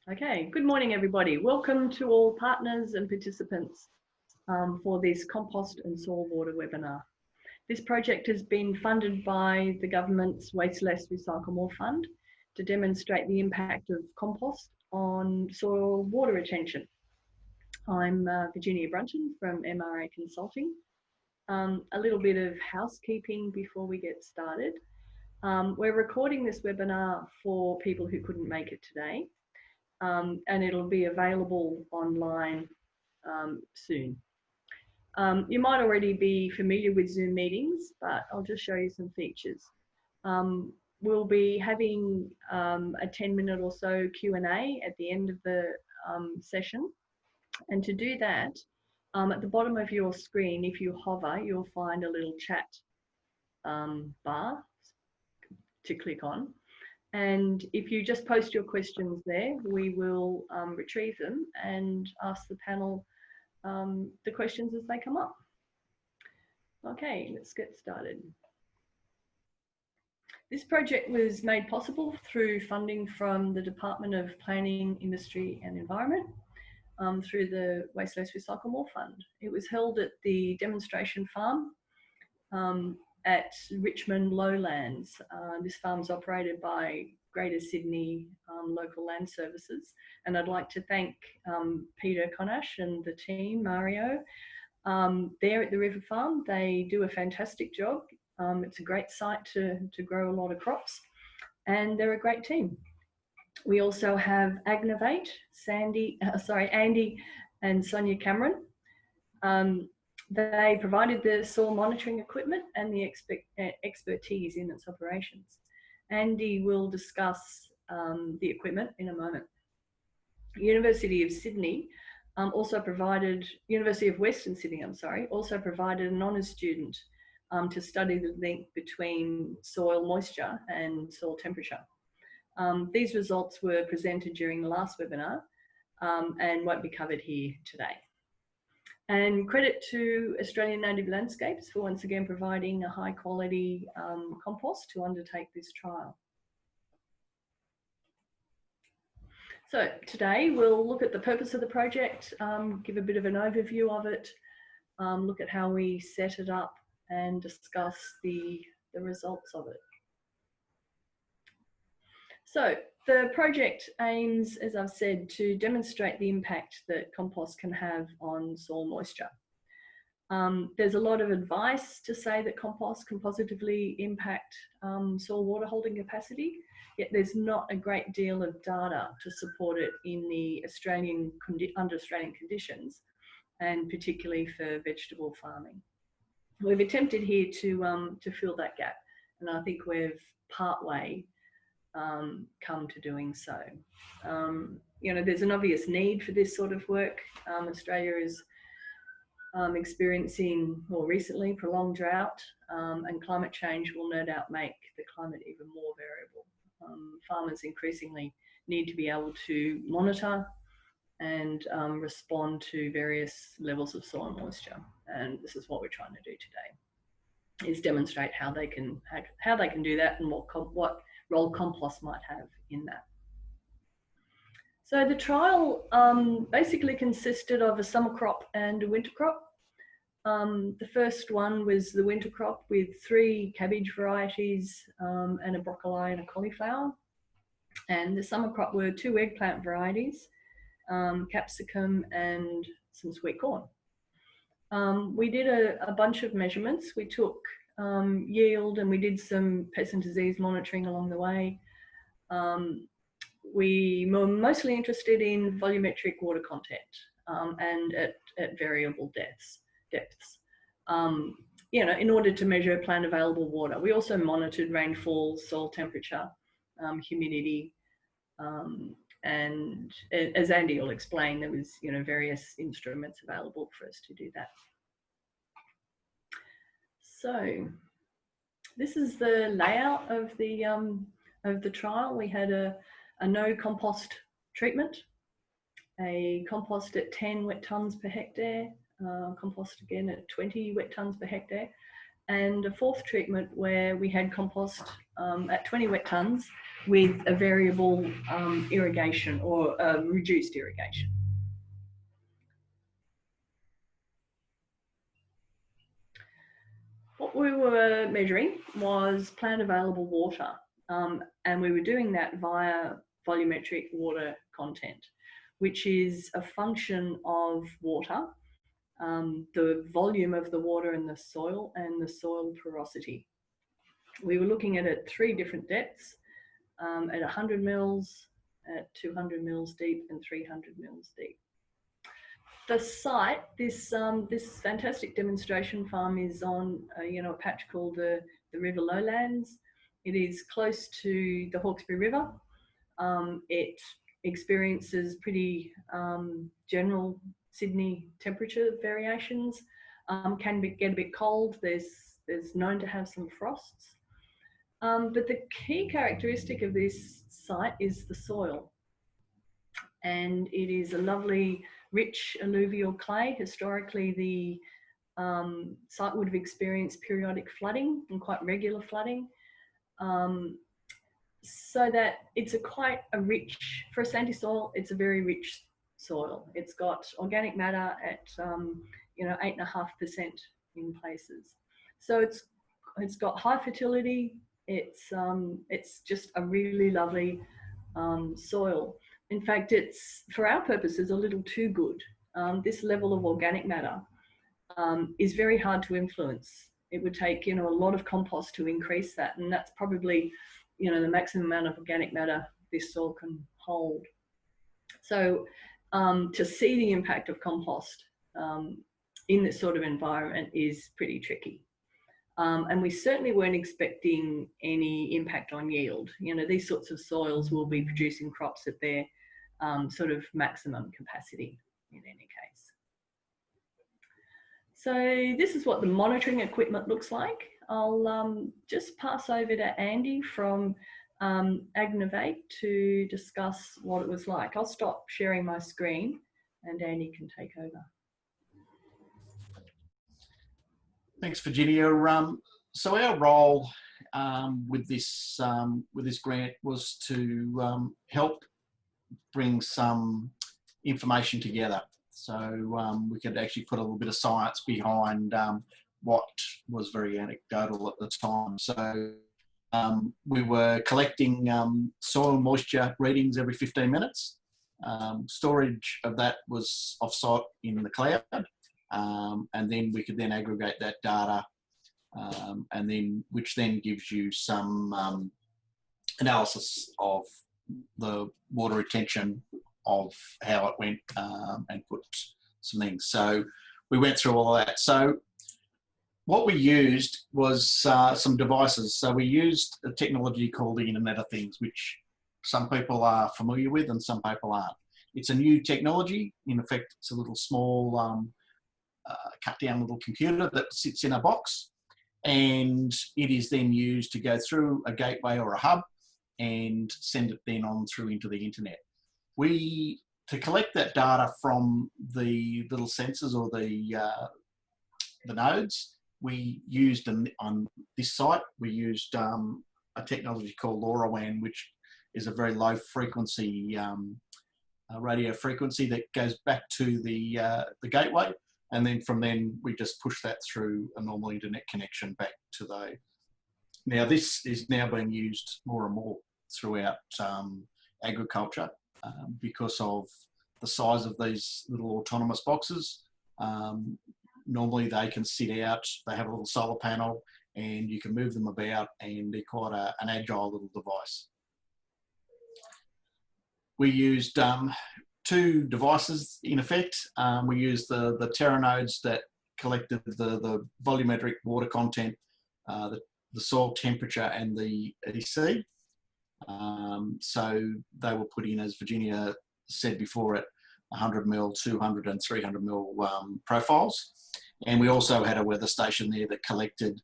Okay, good morning everybody. Welcome to all partners and participants for this compost and soil water webinar. This project has been funded by the government's Waste Less, Recycle More Fund to demonstrate the impact of compost on soil water retention. I'm Virginia Brunton from MRA Consulting. A little bit of housekeeping before we get started. We're recording this webinar for people who couldn't make it today. And it'll be available online soon. You might already be familiar with Zoom meetings, but I'll just show you some features. We'll be having a 10-minute or so Q&A at the end of the session. And to do that, at the bottom of your screen, if you hover, you'll find a little chat bar to click on. And if you just post your questions there, we will retrieve them and ask the panel the questions as they come up. Okay, let's get started. This project was made possible through funding from the Department of Planning, Industry and Environment through the Waste Less Recycle More Fund. It was held at the demonstration farm at Richmond Lowlands. This farm's operated by Greater Sydney Local Land Services, and I'd like to thank Peter Conasch and the team, Mario, there at the River Farm. They do a fantastic job. It's a great site to grow a lot of crops, and they're a great team. We also have Agnovate, Andy and Sonia Cameron. They provided the soil monitoring equipment and the expertise in its operations. Andy will discuss the equipment in a moment. University of Western Sydney, also provided an honours student to study the link between soil moisture and soil temperature. These results were presented during the last webinar and won't be covered here today. And credit to Australian Native Landscapes for once again providing a high quality compost to undertake this trial. So today we'll look at the purpose of the project, give a bit of an overview of it, look at how we set it up and discuss the results of it. So the project aims, as I've said, to demonstrate the impact that compost can have on soil moisture. There's a lot of advice to say that compost can positively impact soil water holding capacity, yet there's not a great deal of data to support it in the under Australian conditions, and particularly for vegetable farming. We've attempted here to fill that gap, and I think we've partway come to doing so. You know, there's an obvious need for this sort of work. Australia is experiencing more recently prolonged drought, and climate change will no doubt make the climate even more variable. Farmers increasingly need to be able to monitor and respond to various levels of soil moisture, and this is what we're trying to do today, is demonstrate how they can do that and what role compost might have in that. So the trial basically consisted of a summer crop and a winter crop. The first one was the winter crop with 3 cabbage varieties and a broccoli and a cauliflower. And the summer crop were 2 eggplant varieties, capsicum and some sweet corn. We did a bunch of measurements. We took yield and we did some pest and disease monitoring along the way. We were mostly interested in volumetric water content and at variable depths. You know, in order to measure plant available water. We also monitored rainfall, soil temperature, humidity, and as Andy will explain, there was, you know, various instruments available for us to do that. So this is the layout of the trial. We had a no compost treatment, a compost at 10 wet tonnes per hectare, compost again at 20 wet tonnes per hectare, and a 4th treatment where we had compost at 20 wet tonnes with a variable irrigation or reduced irrigation. What we were measuring was plant available water, and we were doing that via volumetric water content, which is a function of water, the volume of the water in the soil, and the soil porosity. We were looking at it at 3 different depths, at 100 mils, at 200 mils deep, and 300 mils deep. The site, this fantastic demonstration farm is on a patch called the River Lowlands. It is close to the Hawkesbury River. It experiences pretty general Sydney temperature variations. Can get a bit cold. There's known to have some frosts. But the key characteristic of this site is the soil. And it is a lovely, rich alluvial clay. Historically, the site would have experienced periodic flooding and quite regular flooding. So that it's quite a rich, for a sandy soil, it's a very rich soil. It's got organic matter at 8.5% in places. So it's got high fertility. It's just a really lovely soil. In fact, it's, for our purposes, a little too good. This level of organic matter is very hard to influence. It would take, a lot of compost to increase that, and that's probably, the maximum amount of organic matter this soil can hold. So to see the impact of compost in this sort of environment is pretty tricky. And we certainly weren't expecting any impact on yield. These sorts of soils will be producing crops at their sort of maximum capacity in any case. So this is what the monitoring equipment looks like. I'll just pass over to Andy from Agnovate to discuss what it was like. I'll stop sharing my screen and Andy can take over. Thanks, Virginia. So our role with this grant was to help bring some information together, so we could actually put a little bit of science behind what was very anecdotal at the time. So we were collecting soil moisture readings every 15 minutes. Storage of that was off-site in the cloud. And then we could then aggregate that data, which then gives you some analysis of the water retention, of how it went, and put some things. So we went through all of that. So what we used was some devices. So we used a technology called the Internet of Things, which some people are familiar with and some people aren't. It's a new technology. In effect, it's a little small cut down little computer that sits in a box, and it is then used to go through a gateway or a hub and send it then on through into the internet. To collect that data from the little sensors or the nodes, we used on this site, we used a technology called LoRaWAN, which is a very low frequency radio frequency that goes back to the gateway. And then from then, we just push that through a normal internet connection back to those. Now, this is now being used more and more throughout agriculture because of the size of these little autonomous boxes. Normally, they can sit out, they have a little solar panel, and you can move them about, and they're quite an agile little device. We used 2 devices in effect. We used the teranodes that collected the volumetric water content, the soil temperature, and the EC. So they were put in, as Virginia said before, at 100 mil, 200 and 300 mil profiles. And we also had a weather station there that collected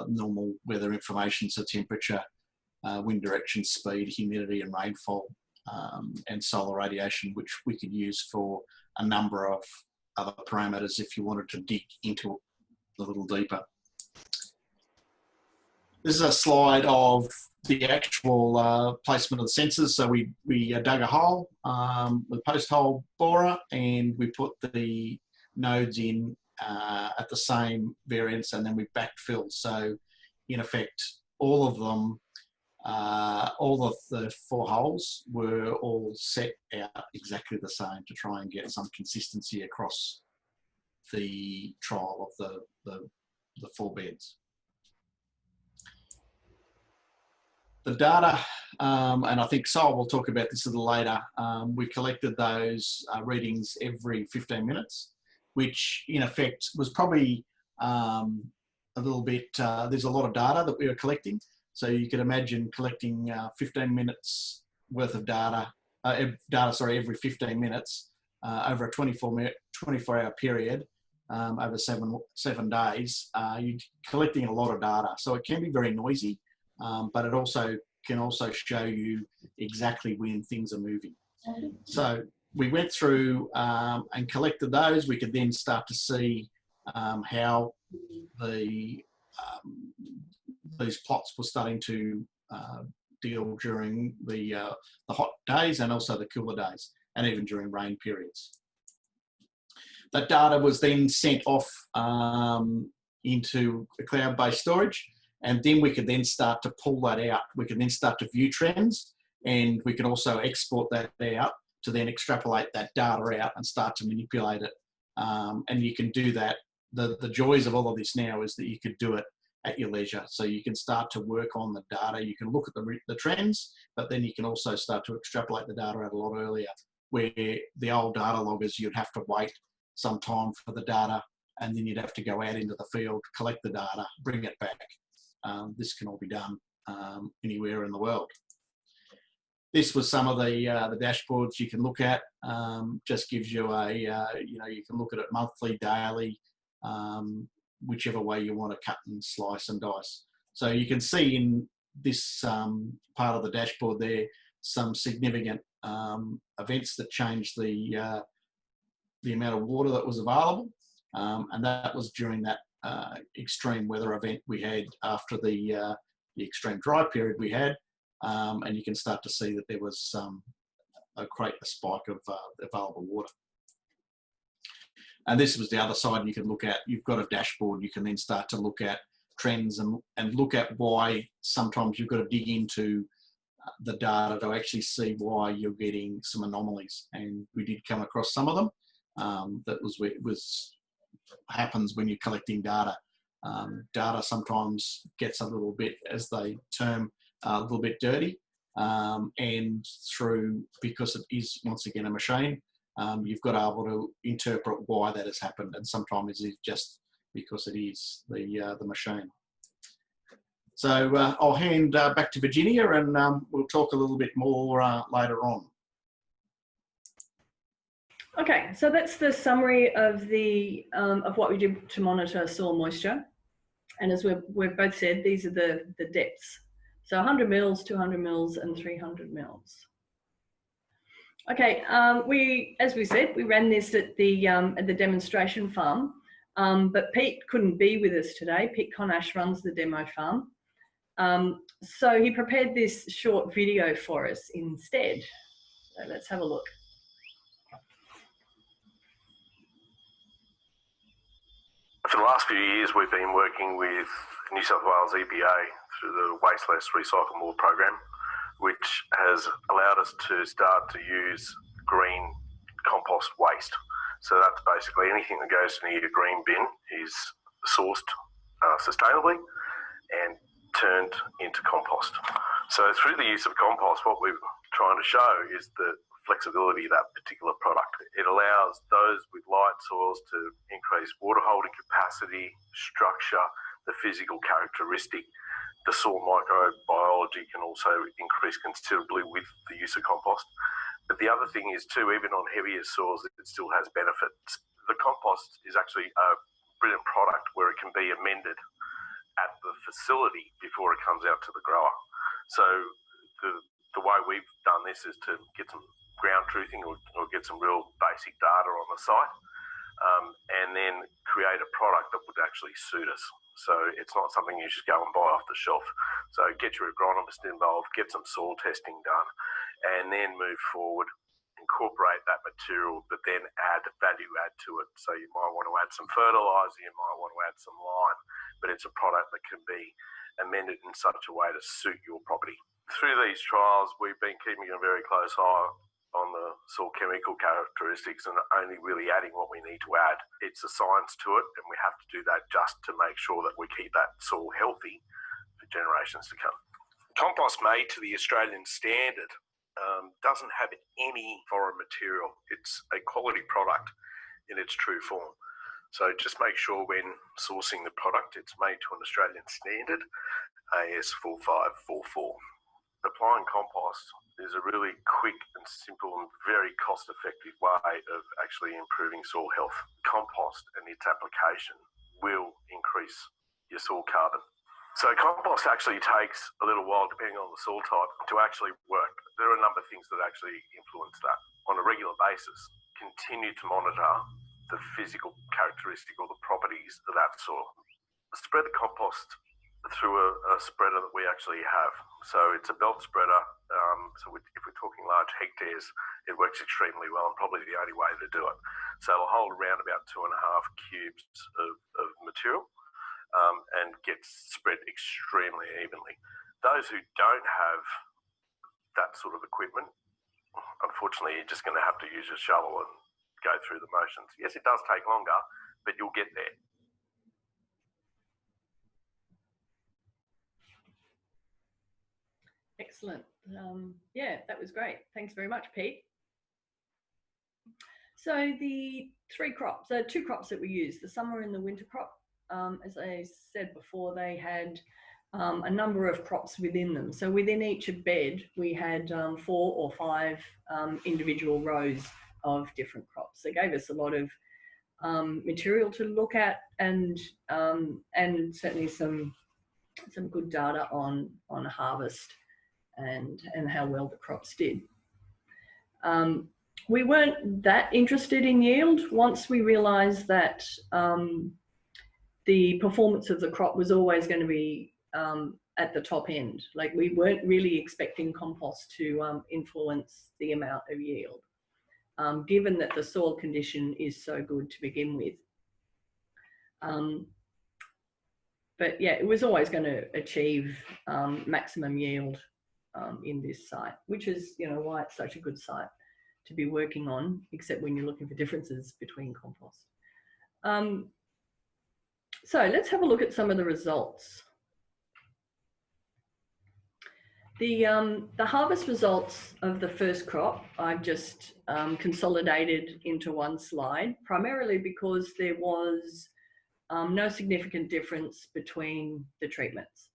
normal weather information, so temperature, wind direction, speed, humidity and rainfall. And solar radiation, which we could use for a number of other parameters if you wanted to dig into it a little deeper. This is a slide of the actual placement of the sensors. So we dug a hole with a post hole borer, and we put the nodes in at the same variance, and then we backfilled. So in effect, all of them, all of the 4 holes were all set out exactly the same to try and get some consistency across the trial of the 4 beds. The data, and I think Sol will talk about this a little later, we collected those readings every 15 minutes, which in effect was probably a little bit, there's a lot of data that we were collecting. So you could imagine collecting 15 minutes worth of data, every 15 minutes over a 24-hour period over seven days. You're collecting a lot of data. So it can be very noisy. But it can also show you exactly when things are moving. So we went through and collected those. We could then start to see how these plots were starting to deal during the hot days and also the cooler days, and even during rain periods. That data was then sent off into a cloud-based storage. And then we could then start to pull that out. We can then start to view trends, and we can also export that out to then extrapolate that data out and start to manipulate it. And you can do that. The joys of all of this now is that you could do it at your leisure. So you can start to work on the data. You can look at the trends, but then you can also start to extrapolate the data out a lot earlier, where the old data loggers, you'd have to wait some time for the data, and then you'd have to go out into the field, collect the data, bring it back. This can all be done anywhere in the world. This was some of the dashboards you can look at. Just gives you you can look at it monthly, daily, whichever way you want to cut and slice and dice. So you can see in this part of the dashboard there some significant events that changed the amount of water that was available, and that was during that extreme weather event we had after the extreme dry period we had, and you can start to see that there was a spike of available water. And this was the other side you can look at. You've got a dashboard. You can then start to look at trends and look at why sometimes you've got to dig into the data to actually see why you're getting some anomalies. And we did come across some of them. That was happens when you're collecting data. Data sometimes gets a little bit, as they term, a little bit dirty, and because it is once again a machine, you've got to be able to interpret why that has happened, and sometimes it's just because it is the machine. So I'll hand back to Virginia, and we'll talk a little bit more later on. Okay, so that's the summary of of what we did to monitor soil moisture. And as we've both said, these are the depths. So 100 mils, 200 mils, and 300 mils. Okay, as we said, we ran this at the demonstration farm, but Pete couldn't be with us today. Pete Conasch runs the demo farm. So he prepared this short video for us instead. So let's have a look. For the last few years, we've been working with New South Wales EPA through the Waste Less Recycle More program, which has allowed us to start to use green compost waste. So that's basically anything that goes into your green bin is sourced sustainably and turned into compost. So through the use of compost, what we're trying to show is the flexibility of that particular product. It allows those with light soils to increase water holding capacity, structure, the physical characteristic. The soil microbiology can also increase considerably with the use of compost. But the other thing is too, even on heavier soils, it still has benefits. The compost is actually a brilliant product where it can be amended at the facility before it comes out to the grower. So the way we've done this is to get some ground truthing or get some real basic data on the site. and then create a product that would actually suit us. So it's not something you just go and buy off the shelf. So get your agronomist involved, get some soil testing done, and then move forward, incorporate that material, but then add value add to it. So you might want to add some fertilizer, you might want to add some lime, but it's a product that can be amended in such a way to suit your property. Through these trials, we've been keeping a very close eye on the soil chemical characteristics and only really adding what we need to add. It's a science to it, and we have to do that just to make sure that we keep that soil healthy for generations to come. Compost made to the Australian standard doesn't have any foreign material. It's a quality product in its true form. So just make sure when sourcing the product, it's made to an Australian standard, AS 4544. Applying compost is a really quick and simple and very cost-effective way of actually improving soil health. Compost and its application will increase your soil carbon. So compost actually takes a little while, depending on the soil type, to actually work. There are a number of things that actually influence that. On a regular basis, continue to monitor the physical characteristic or the properties of that soil. Spread the compost through a spreader that we actually have. So it's a belt spreader. If we're talking large hectares, it works extremely well and probably the only way to do it. So it'll hold around about 2.5 cubes of material and gets spread extremely evenly. Those who don't have that sort of equipment, unfortunately, you're just going to have to use a shovel and go through the motions. Yes, it does take longer, but you'll get there. Excellent. Yeah, that was great. Thanks very much, Pete. So the two crops that we used, the summer and the winter crop, as I said before, they had a number of crops within them. So within each bed, we had 4 or 5 individual rows of different crops. They gave us a lot of material to look at and certainly some good data on harvest and how well the crops did. We weren't that interested in yield once we realised that the performance of the crop was always going to be at the top end. Like, we weren't really expecting compost to influence the amount of yield, given that the soil condition is so good to begin with. But yeah, it was always going to achieve maximum yield in this site, which is, why it's such a good site to be working on, except when you're looking for differences between compost. So let's have a look at some of the results. The harvest results of the first crop I've just consolidated into one slide, primarily because there was no significant difference between the treatments.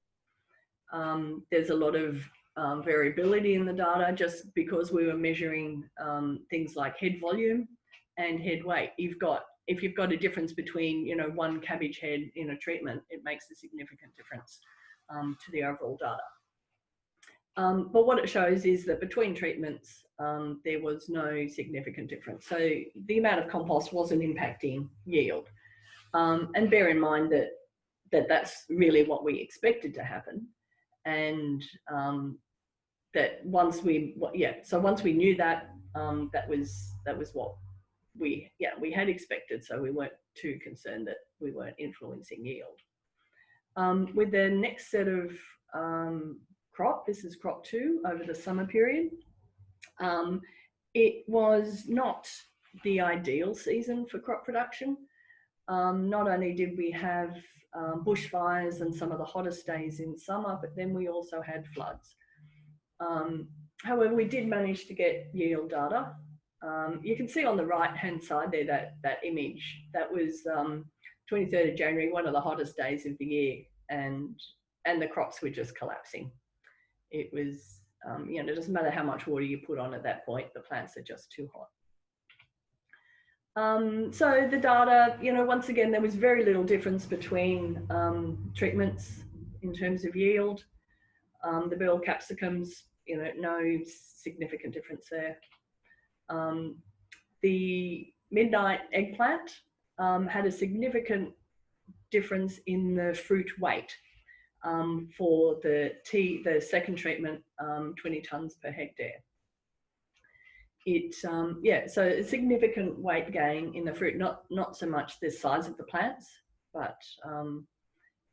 There's a lot of variability in the data just because we were measuring things like head volume and head weight. If you've got a difference between, one cabbage head in a treatment, it makes a significant difference to the overall data. But what it shows is that between treatments, there was no significant difference. So the amount of compost wasn't impacting yield. And bear in mind that that's really what we expected to happen. And that once we knew that, that was what we had expected. So we weren't too concerned that we weren't influencing yield. With the next set of crop, this is crop 2 over the summer period. It was not the ideal season for crop production. Not only did we have bushfires and some of the hottest days in summer, but then we also had floods. However, we did manage to get yield data. You can see on the right-hand side there that image. That was 23rd of January, one of the hottest days of the year, and the crops were just collapsing. It was, it doesn't matter how much water you put on at that point, the plants are just too hot. So the data, once again, there was very little difference between treatments in terms of yield. The bell capsicums, no significant difference there. The midnight eggplant, had a significant difference in the fruit weight for the second treatment, 20 tonnes per hectare. So a significant weight gain in the fruit, not so much the size of the plants, but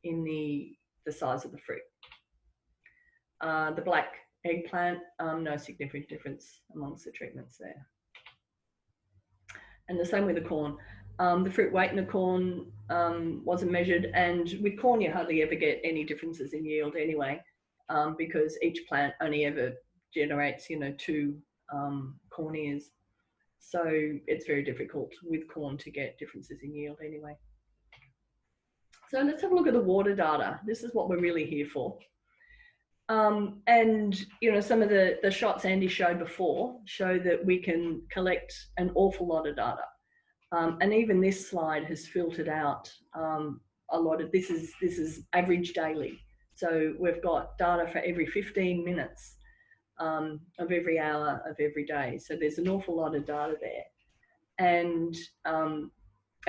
in the size of the fruit. The black eggplant, no significant difference amongst the treatments there. And the same with the corn. The fruit weight in the corn wasn't measured, and with corn you hardly ever get any differences in yield anyway, because each plant only ever generates, 2 corn ears. So it's very difficult with corn to get differences in yield anyway. So let's have a look at the water data. This is what we're really here for. And some of the shots Andy showed before show that we can collect an awful lot of data. And even this slide has filtered out a lot of this is average daily. So we've got data for every 15 minutes of every hour of every day. So there's an awful lot of data there. And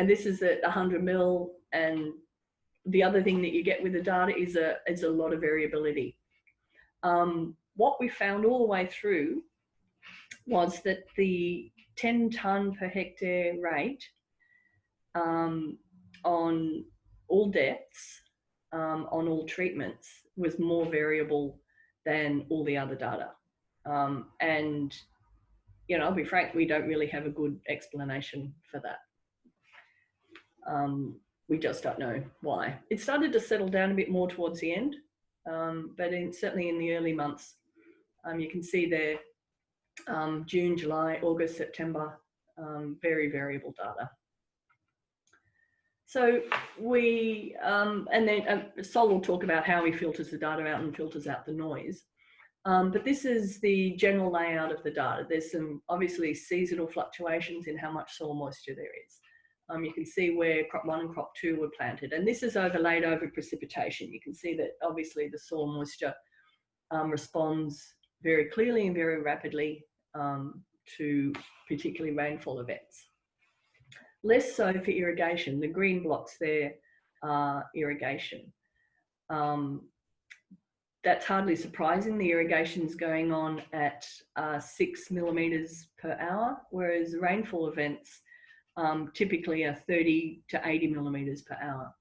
this is at 100 mil. And the other thing that you get with the data is a lot of variability. What we found all the way through was that the 10 tonne per hectare rate on all depths, on all treatments, was more variable than all the other data. And, I'll be frank, we don't really have a good explanation for that. We just don't know why. It started to settle down a bit more towards the end, but certainly in the early months, you can see there, June, July, August, September, very variable data. So we, and then Sol will talk about how he filters the data out and filters out the noise. But this is the general layout of the data. There's some obviously seasonal fluctuations in how much soil moisture there is. You can see where crop 1 and crop 2 were planted, and this is overlaid over precipitation. You can see that obviously the soil moisture responds very clearly and very rapidly to particularly rainfall events. Less so for irrigation. The green blocks there are irrigation. That's hardly surprising. The irrigation's going on at 6 millimetres per hour, whereas rainfall events typically are 30 to 80 millimetres per hour.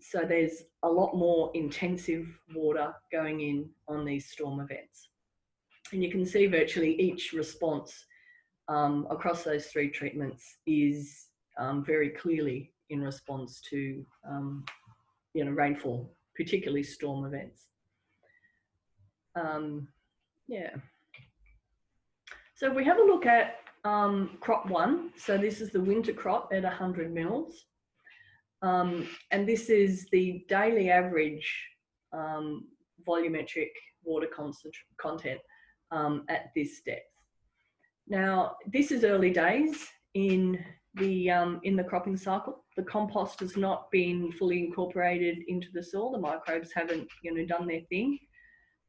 So there's a lot more intensive water going in on these storm events. And you can see virtually each response across those 3 treatments is very clearly in response to rainfall, particularly storm events. So if we have a look at crop 1, so this is the winter crop at 100 mils, and this is the daily average volumetric water content at this depth. Now, this is early days in the cropping cycle. The compost has not been fully incorporated into the soil. The microbes haven't done their thing,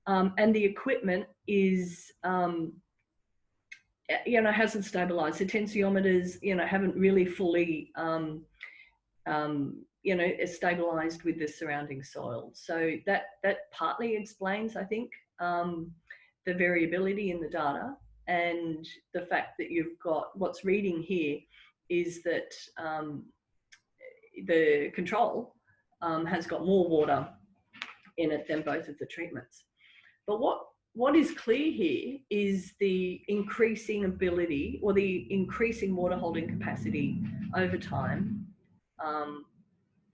and the equipment is hasn't stabilized. The tensiometers haven't really fully stabilized with the surrounding soil. So that partly explains, I think, the variability in the data, and the fact that you've got what's reading here is that the control has got more water in it than both of the treatments. But what is clear here is the increasing ability, or the increasing water holding capacity over time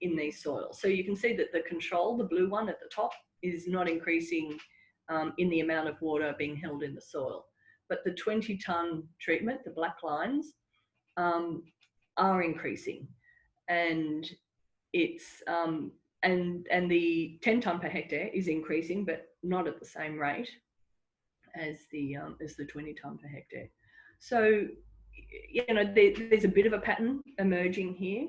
in these soils. So you can see that the control, the blue one at the top, is not increasing in the amount of water being held in the soil. But the 20 tonne treatment, the black lines, are increasing, and it's and the 10 tonne per hectare is increasing, but not at the same rate as the 20 tonne per hectare. So there's a bit of a pattern emerging here,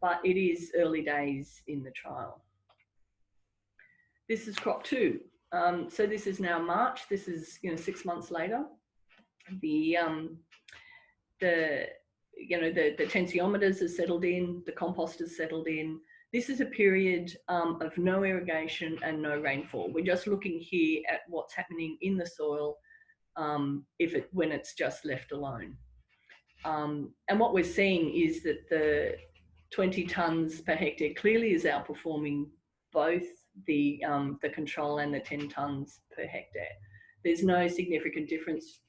but it is early days in the trial. This is crop 2. So this is now March. This is 6 months later. the tensiometers has settled in, the compost has settled in. This is a period of no irrigation and no rainfall. We're just looking here at what's happening in the soil when it's just left alone. And what we're seeing is that the 20 tonnes per hectare clearly is outperforming both the control and the 10 tonnes per hectare. There's no significant difference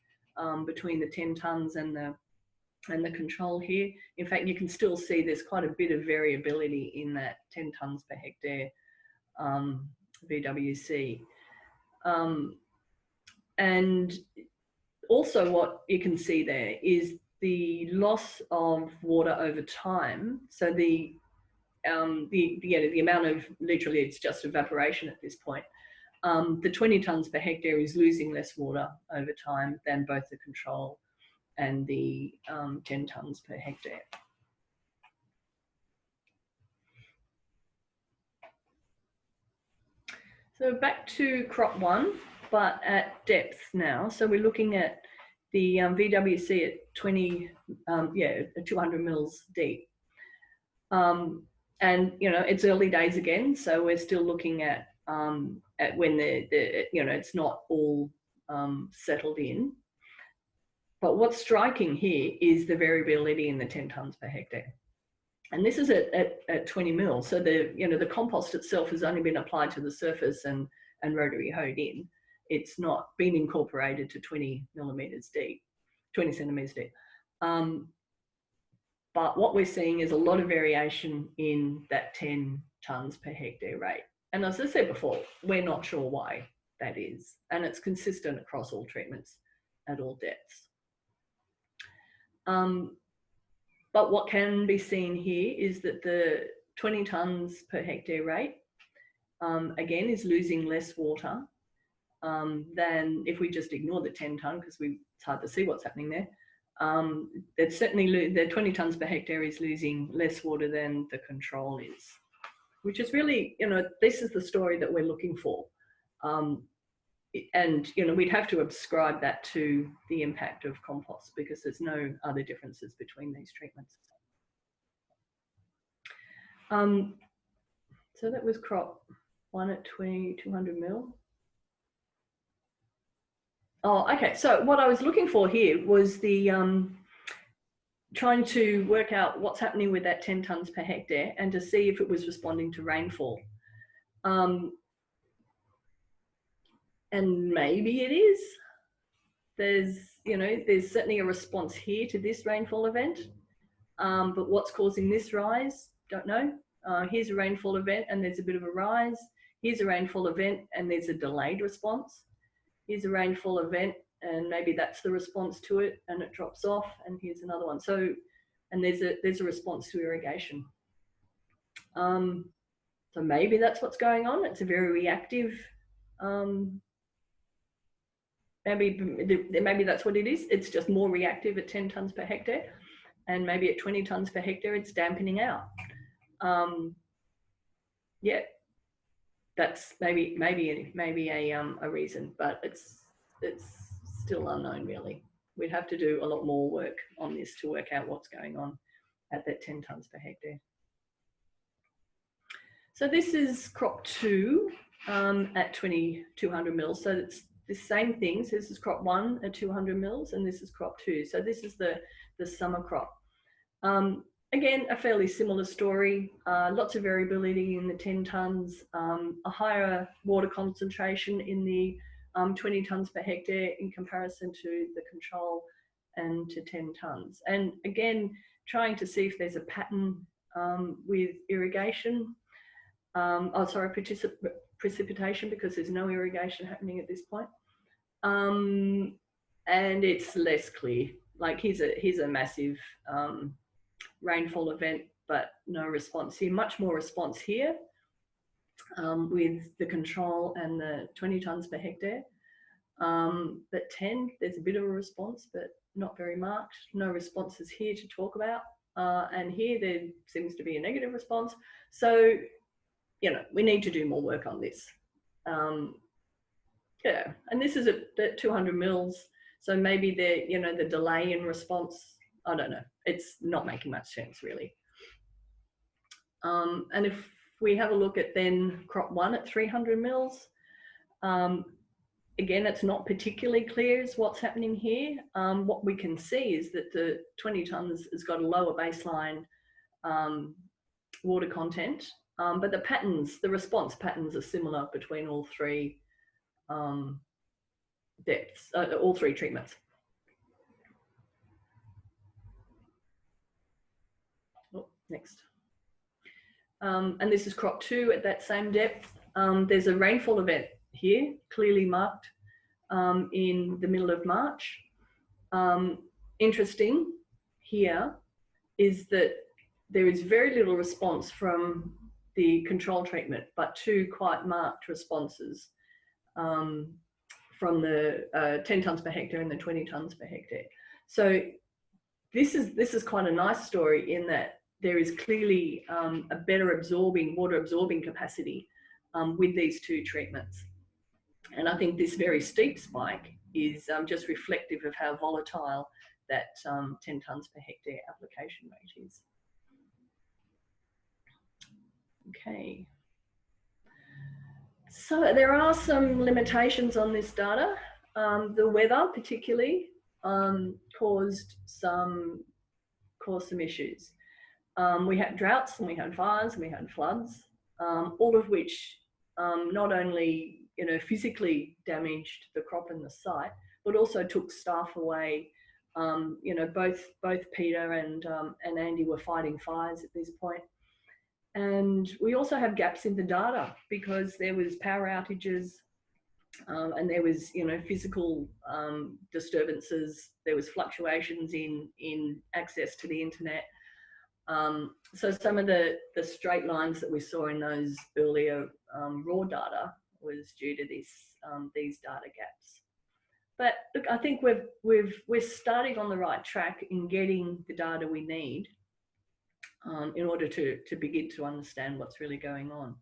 between the 10 tonnes and the control here. In fact, you can still see there's quite a bit of variability in that 10 tonnes per hectare VWC. And also what you can see there is the loss of water over time. So the amount of, literally it's just evaporation at this point. The 20 tonnes per hectare is losing less water over time than both the control and the 10 tonnes per hectare. So back to crop 1, but at depth now. So we're looking at the VWC at 200 mils deep. And it's early days again, so we're still looking at when it's not all settled in. But what's striking here is the variability in the 10 tonnes per hectare. And this is at 20 mils. So the compost itself has only been applied to the surface and rotary hoed in. It's not been incorporated to 20 centimetres deep. But what we're seeing is a lot of variation in that 10 tonnes per hectare rate. And as I said before, we're not sure why that is. And it's consistent across all treatments at all depths. But what can be seen here is that the 20 tonnes per hectare rate, again, is losing less water than if we just ignore the 10 tonne, because it's hard to see what's happening there. That's certainly the 20 tonnes per hectare is losing less water than the control is, which is really, this is the story that we're looking for. And we'd have to ascribe that to the impact of compost, because there's no other differences between these treatments. So that was crop 1 at 200 mil. Oh, okay. So what I was looking for here was the trying to work out what's happening with that 10 tonnes per hectare and to see if it was responding to rainfall. And maybe it is. There's certainly a response here to this rainfall event, but what's causing this rise, don't know. Here's a rainfall event and there's a bit of a rise. Here's a rainfall event and there's a delayed response. Here's a rainfall event and maybe that's the response to it and it drops off, and here's another one. So, and there's a response to irrigation. So maybe that's what's going on. It's a very reactive, maybe that's what it is. It's just more reactive at 10 tonnes per hectare, and maybe at 20 tonnes per hectare, it's dampening out. Yeah, that's maybe a reason, but it's still unknown really. We'd have to do a lot more work on this to work out what's going on at that 10 tonnes per hectare. So this is crop 2 at 200 mils. So it's the same thing. So this is crop 1 at 200 mils, and this is crop 2. So this is the summer crop. Again, a fairly similar story. Lots of variability in the 10 tonnes, a higher water concentration in the 20 tonnes per hectare in comparison to the control and to 10 tonnes. And again, trying to see if there's a pattern with irrigation. Precipitation, because there's no irrigation happening at this point. And it's less clear. Like here's a massive rainfall event, but no response here. Much more response here with the control and the 20 tonnes per hectare. But 10, there's a bit of a response, but not very marked. No responses here to talk about. And here there seems to be a negative response. So, we need to do more work on this. Yeah, and this is at 200 mils. So maybe the delay in response I don't know. It's not making much sense really. And if we have a look at then crop 1 at 300 mils, again, it's not particularly clear as what's happening here. What we can see is that the 20 tonnes has got a lower baseline water content, but the patterns, the response patterns are similar between all three depths, all three treatments. Oh, next. And this is crop 2 at that same depth. There's a rainfall event here, clearly marked in the middle of March. Interesting here is that there is very little response from the control treatment, but 2 quite marked responses from the 10 tonnes per hectare and the 20 tonnes per hectare. So this is quite a nice story in that there is clearly a better water absorbing capacity with these 2 treatments. And I think this very steep spike is just reflective of how volatile that 10 tonnes per hectare application rate is. Okay. So there are some limitations on this data. The weather particularly caused some issues. We had droughts and we had fires and we had floods, all of which not only physically damaged the crop and the site, but also took staff away. Both Peter and Andy were fighting fires at this point. And we also have gaps in the data because there was power outages and there was physical disturbances. There was fluctuations in access to the internet. So some of the straight lines that we saw in those earlier raw data was due to these data gaps. But look, I think we're starting on the right track in getting the data we need in order to begin to understand what's really going on.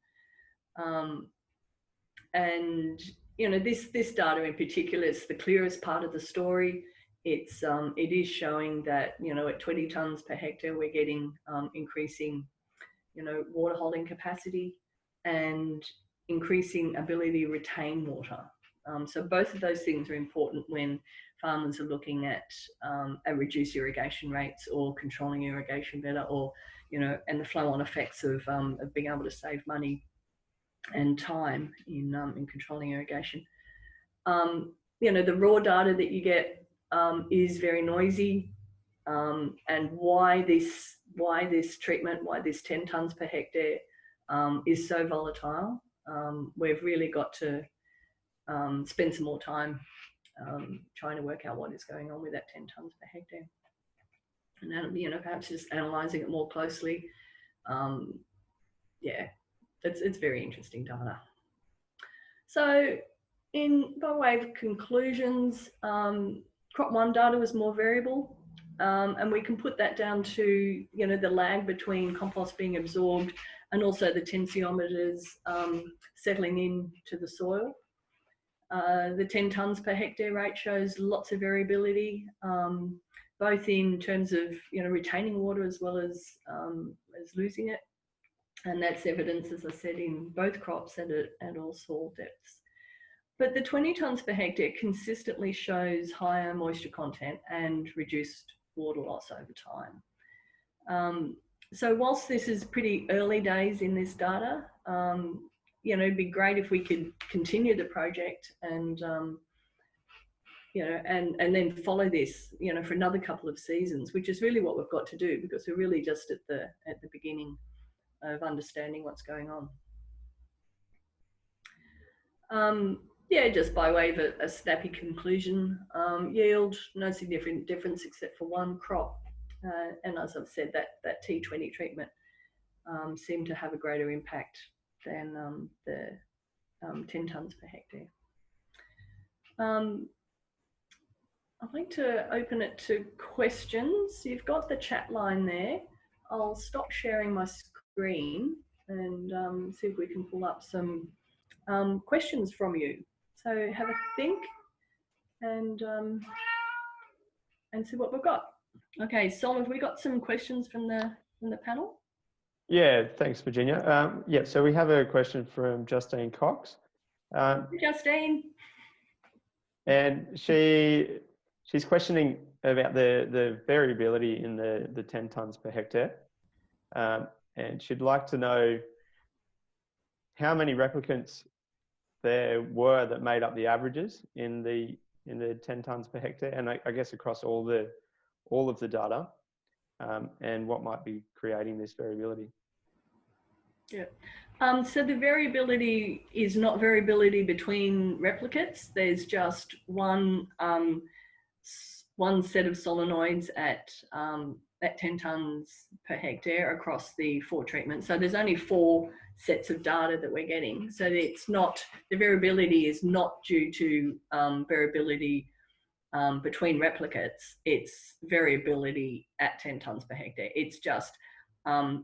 And this data in particular is the clearest part of the story. It is showing that at 20 tonnes per hectare we're getting increasing water holding capacity and increasing ability to retain water. So both of those things are important when farmers are looking at reduced irrigation rates or controlling irrigation better, or and the flow-on effects of being able to save money and time in controlling irrigation. The raw data that you get is very noisy, and why this treatment, why this 10 tonnes per hectare is so volatile. We've really got to spend some more time trying to work out what is going on with that 10 tonnes per hectare, and perhaps just analysing it more closely. Yeah, it's very interesting data. So, by way of conclusions, crop 1 data was more variable, and we can put that down to the lag between compost being absorbed and also the tensiometers settling into the soil. The 10 tonnes per hectare rate shows lots of variability, both in terms of retaining water as well as losing it, and that's evidence, as I said, in both crops and at all soil depths. But the 20 tonnes per hectare consistently shows higher moisture content and reduced water loss over time. So whilst this is pretty early days in this data, it'd be great if we could continue the project and and then follow this for another couple of seasons, which is really what we've got to do, because we're really just at the beginning of understanding what's going on. Just by way of a snappy conclusion, yield, no significant difference except for one crop, and as I've said, that T20 treatment seemed to have a greater impact than the 10 tonnes per hectare. I'd like to open it to questions. You've got the chat line there. I'll stop sharing my screen and see if we can pull up some questions from you. So have a think and see what we've got. Okay, Sol, have we got some questions from the panel? Yeah, thanks, Virginia. Yeah, so we have a question from Justine Cox. Justine. And she's questioning about the variability in the 10 tonnes per hectare. And she'd like to know how many replicants there were that made up the averages in the 10 tonnes per hectare, and I guess across all of the data, and what might be creating this variability. Yeah. So the variability is not variability between replicates. There's just one set of solenoids at 10 tonnes per hectare across the 4 treatments. So there's only 4 sets of data that we're getting. So it's not, the variability is not due to variability between replicates. It's variability at 10 tonnes per hectare. It's just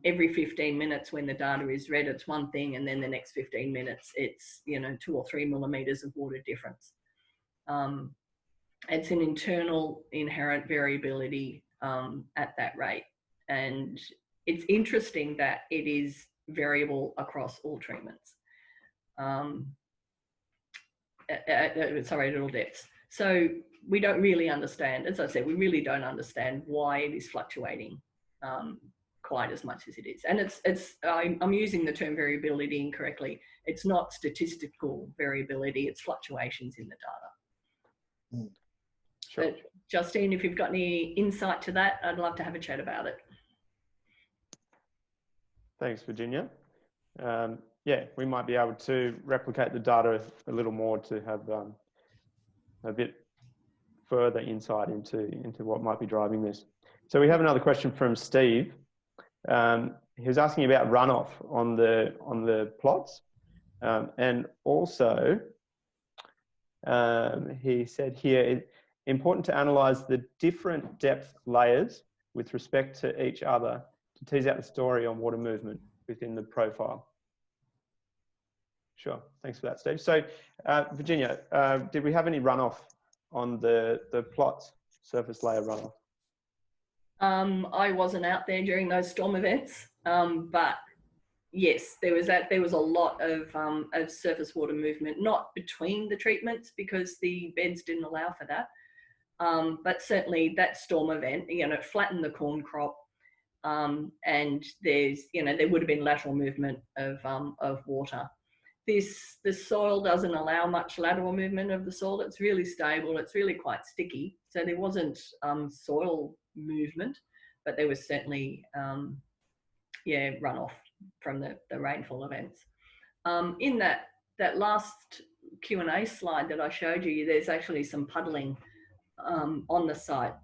every 15 minutes when the data is read, it's one thing, and then the next 15 minutes, it's 2 or 3 millimetres of water difference. It's an internal inherent variability at that rate. And it's interesting that it is variable across all treatments. Sorry, at all depths. So we don't really understand, as I said, we really don't understand why it is fluctuating quite as much as it is. And I'm using the term variability incorrectly. It's not statistical variability, it's fluctuations in the data. Sure. But Justine, if you've got any insight to that, I'd love to have a chat about it. Thanks, Virginia. Yeah, we might be able to replicate the data a little more to have a bit further insight into what might be driving this. So we have another question from Steve. He was asking about runoff on the plots, and also he said here, it's important to analyse the different depth layers with respect to each other to tease out the story on water movement within the profile. Sure, thanks for that, Steve. So, Virginia, did we have any runoff on the plots, surface layer runoff? I wasn't out there during those storm events, but yes, there was a lot of surface water movement, not between the treatments because the beds didn't allow for that, but certainly that storm event, it flattened the corn crop, and there would have been lateral movement of water. The soil doesn't allow much lateral movement of the soil. It's really stable. It's really quite sticky. So there wasn't soil movement, but there was certainly, runoff from the rainfall events. In that last Q&A slide that I showed you, there's actually some puddling on the site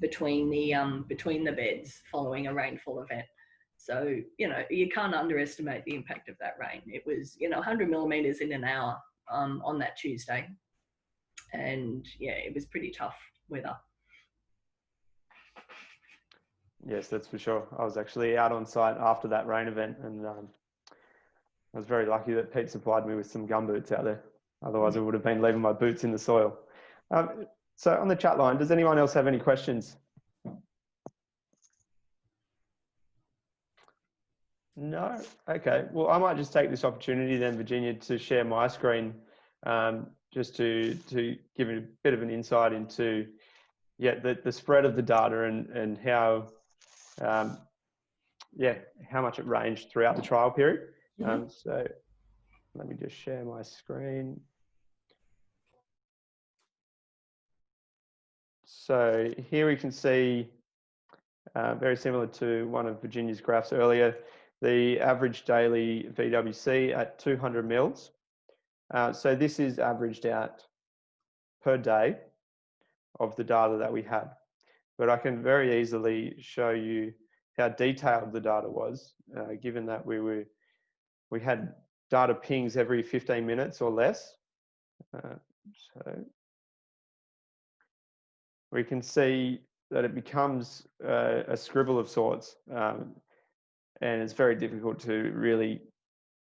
between the beds following a rainfall event. So, you can't underestimate the impact of that rain. It was, 100 millimetres in an hour on that Tuesday. And yeah, it was pretty tough weather. Yes, that's for sure. I was actually out on site after that rain event, and I was very lucky that Pete supplied me with some gumboots out there. Otherwise, I would have been leaving my boots in the soil. So on the chat line, does anyone else have any questions? No? Okay. Well, I might just take this opportunity then, Virginia, to share my screen, just to give a bit of an insight into the spread of the data and how how much it ranged throughout the trial period. So let me just share my screen. So here we can see, very similar to one of Virginia's graphs earlier, the average daily VWC at 200 mils. So this is averaged out per day of the data that we had. But I can very easily show you how detailed the data was, given that we had data pings every 15 minutes or less. So we can see that it becomes a scribble of sorts, and it's very difficult to really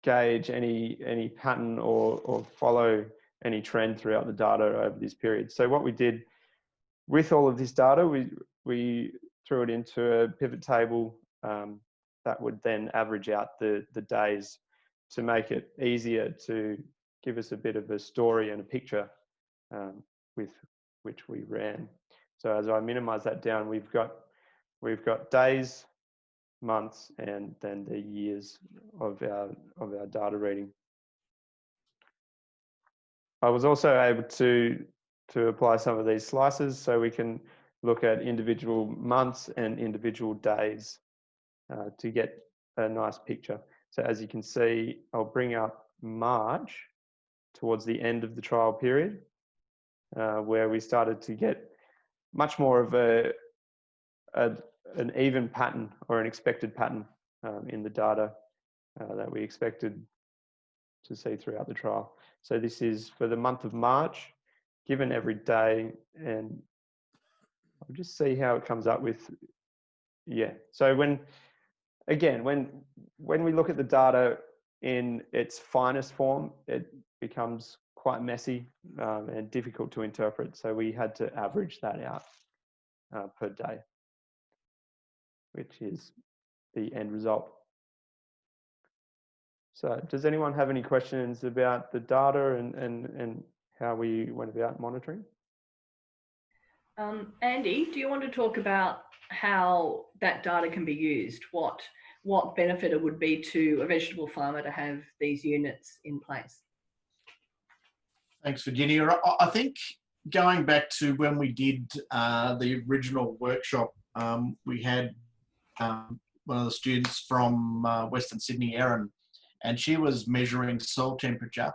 gauge any pattern or follow any trend throughout the data over this period. So what we did with all of this data, we threw it into a pivot table that would then average out the days to make it easier to give us a bit of a story and a picture with which we ran. So as I minimize that down, we've got days, months, and then the years of our data reading. I was also able to apply some of these slices so we can look at individual months and individual days to get a nice picture. So as you can see, I'll bring up March towards the end of the trial period, where we started to get much more of an even pattern or an expected pattern in the data that we expected to see throughout the trial. So this is for the month of March, given every day, and I'll just see how it comes up with, yeah. So when we look at the data in its finest form, it becomes quite messy and difficult to interpret. So we had to average that out per day, which is the end result. So does anyone have any questions about the data and how we went about monitoring? Andy, do you want to talk about how that data can be used? What benefit it would be to a vegetable farmer to have these units in place? Thanks, Virginia. I think going back to when we did the original workshop, we had one of the students from Western Sydney, Erin, and she was measuring soil temperature.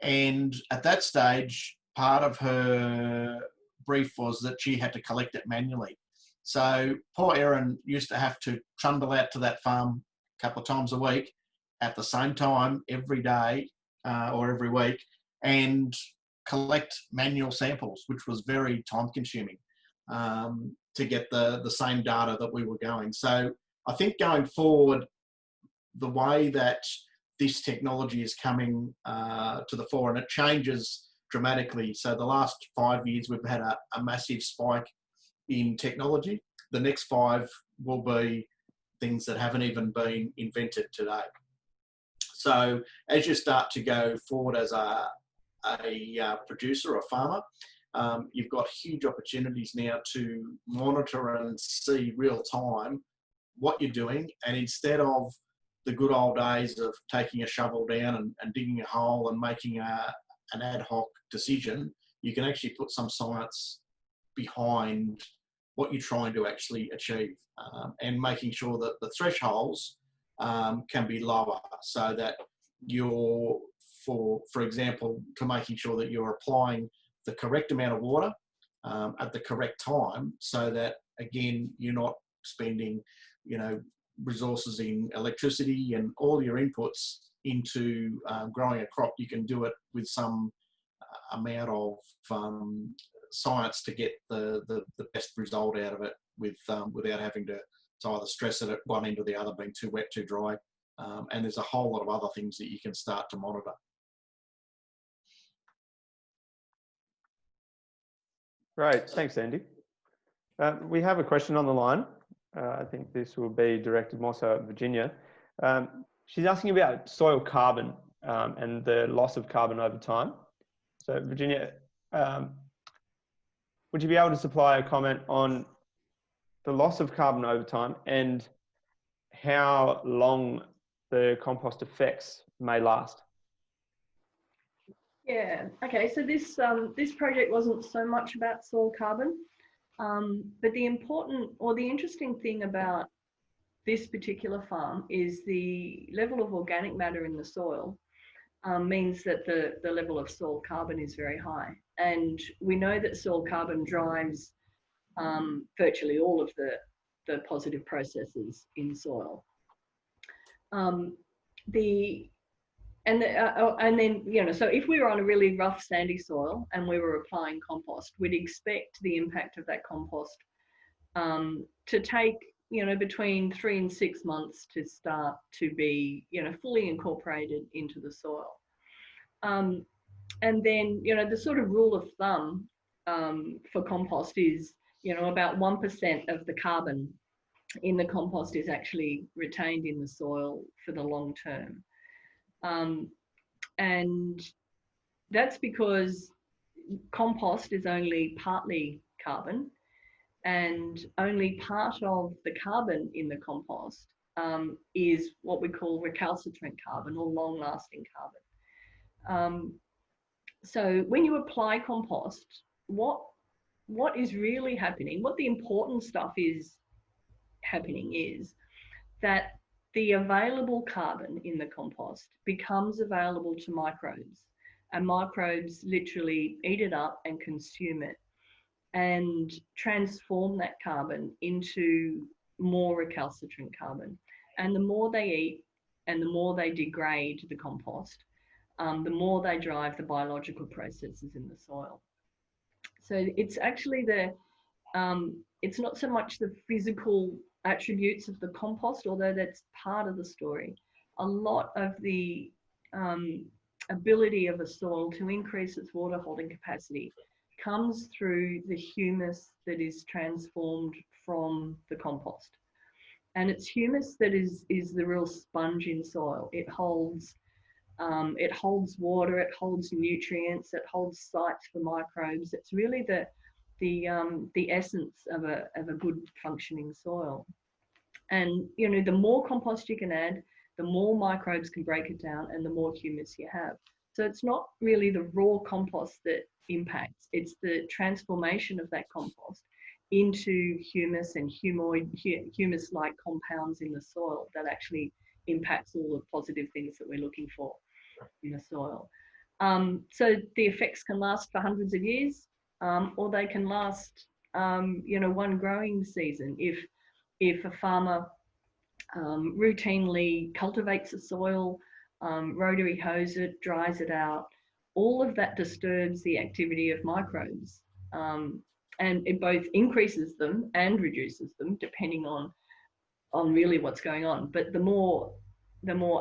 And at that stage, part of her brief was that she had to collect it manually. So poor Erin used to have to trundle out to that farm a couple of times a week at the same time every day or every week and collect manual samples, which was very time consuming to get the same data that we were going. So I think going forward, the way that this technology is coming to the fore, and it changes dramatically. So the last 5 years, we've had a massive spike in technology. The next 5 will be things that haven't even been invented today. So as you start to go forward as a producer or a farmer, you've got huge opportunities now to monitor and see real time what you're doing. And instead of the good old days of taking a shovel down and digging a hole and making an ad hoc decision, you can actually put some science behind what you're trying to actually achieve, and making sure that the thresholds can be lower, so that you're, for example, to making sure that you're applying the correct amount of water at the correct time, so that again you're not spending, resources in electricity and all your inputs into growing a crop. You can do it with some amount of science to get the best result out of it without having to either stress it at one end or the other, being too wet, too dry. And there's a whole lot of other things that you can start to monitor. Great, thanks, Andy. We have a question on the line. I think this will be directed more so at Virginia. She's asking about soil carbon and the loss of carbon over time. So Virginia, would you be able to supply a comment on the loss of carbon over time and how long the compost effects may last? Yeah, okay, so this project wasn't so much about soil carbon, but the interesting thing about this particular farm is the level of organic matter in the soil means that the level of soil carbon is very high. And we know that soil carbon drives virtually all of the positive processes in soil. And then, so if we were on a really rough sandy soil and we were applying compost, we'd expect the impact of that compost to take, between 3 and 6 months to start to be, fully incorporated into the soil. And then, the sort of rule of thumb for compost is, you know, about 1% of the carbon in the compost is actually retained in the soil for the long term. And that's because compost is only partly carbon, and only part of the carbon in the compost is what we call recalcitrant carbon or long-lasting carbon. So when you apply compost, what is really happening, what the important stuff is happening is that the available carbon in the compost becomes available to microbes, and microbes literally eat it up and consume it and transform that carbon into more recalcitrant carbon. And the more they eat and the more they degrade the compost, the more they drive the biological processes in the soil. So it's actually it's not so much the physical attributes of the compost, although that's part of the story. A lot of the ability of a soil to increase its water holding capacity comes through the humus that is transformed from the compost. And it's humus that is the real sponge in soil. It holds water, it holds nutrients, it holds sites for microbes. It's really the essence of a good functioning soil. And you know, the more compost you can add, the more microbes can break it down and the more humus you have. So it's not really the raw compost that impacts, it's the transformation of that compost into humus and humus-like compounds in the soil that actually impacts all the positive things that we're looking for in the soil. So the effects can last for hundreds of years, or they can last, you know, one growing season. If a farmer routinely cultivates the soil, rotary hose it, dries it out, all of that disturbs the activity of microbes, and it both increases them and reduces them depending on really what's going on. But the more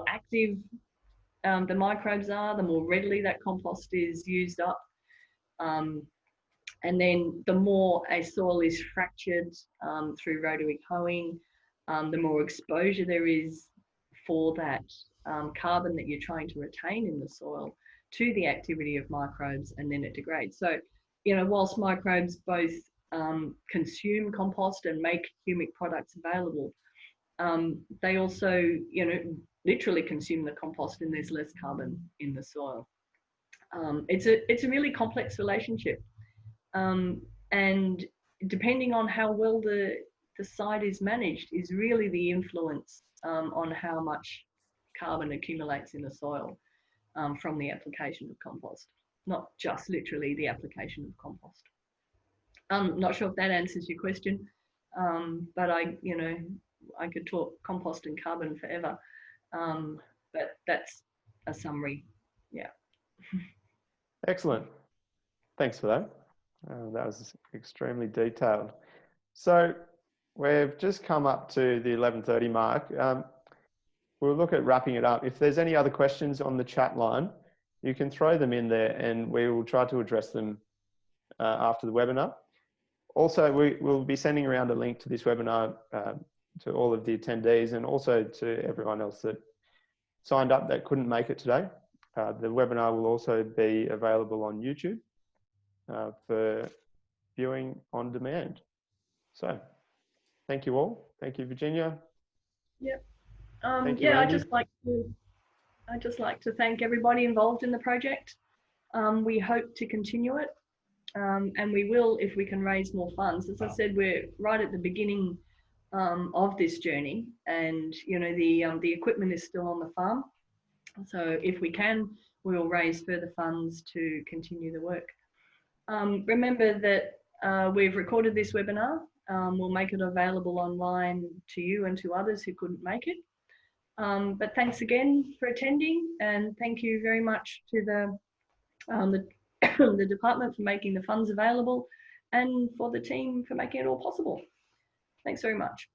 active the microbes are, the more readily that compost is used up, and then the more a soil is fractured through rotary hoeing, the more exposure there is for that carbon that you're trying to retain in the soil to the activity of microbes, and then it degrades. So, you know, whilst microbes both consume compost and make humic products available, they also, you know, literally consume the compost, and there's less carbon in the soil. It's a really complex relationship, and depending on how well the site is managed is really the influence on how much carbon accumulates in the soil from the application of compost, not just literally the application of compost. I'm not sure if that answers your question, but I could talk compost and carbon forever, but that's a summary. Yeah. Excellent. Thanks for that. That was extremely detailed. So we've just come up to the 11:30 mark. We'll look at wrapping it up. If there's any other questions on the chat line, you can throw them in there and we will try to address them after the webinar. Also, we'll be sending around a link to this webinar to all of the attendees and also to everyone else that signed up that couldn't make it today. The webinar will also be available on YouTube for viewing on demand. So thank you all. Thank you, Virginia. Yep. Thank you, yeah, Andy. I'd just like to thank everybody involved in the project. We hope to continue it, and we will if we can raise more funds. As I said, we're right at the beginning of this journey, and you know, the equipment is still on the farm. So if we can, we will raise further funds to continue the work. Remember that we've recorded this webinar. We'll make it available online to you and to others who couldn't make it. But thanks again for attending, and thank you very much to the department for making the funds available, and for the team for making it all possible. Thanks very much.